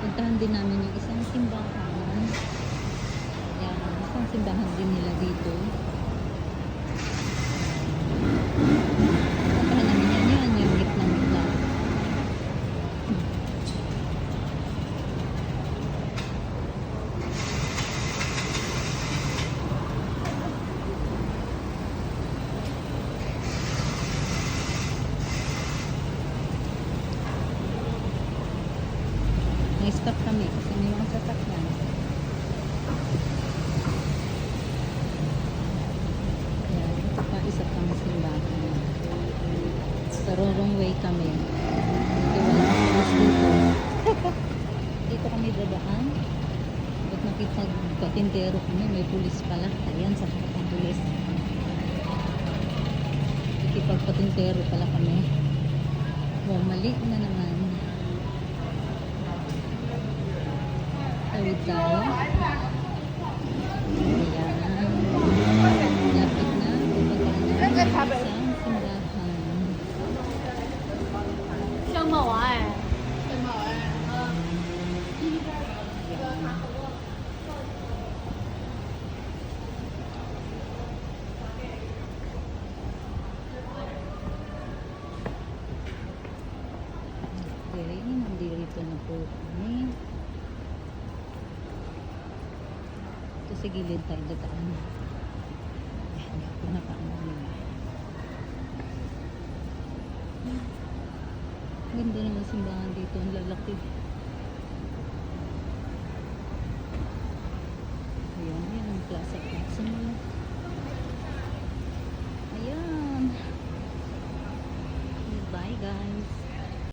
Puntahan din namin yung isang simbahan. Yan, isang simbahan din nila dito. Puntahan namin yan, yung gitna-gitna. Na-stop kami kasi may mga sasakyan. Ayan, ito pa isa pang simbahan. Pero wrong way kami. Dito wala pulis dito. Dito kami dadaan. Ba't nakipagpatintero kami? May pulis pala. Ayan, sa harap ng pulis. Nakipagpatintero pala kami. Wow, mali na naman. Tawid tayo. Ayan. Lapit na. Pupunta na sa simbahan. 生猛王哎， Okay, nandito na po kami. Ito sa gilid tayo dadaan. Hindi ako nakaano nila. Ganda naman simbahan dito. Ang lalaki. Ayan, yan ang plaza mo. Ayan. Bye guys.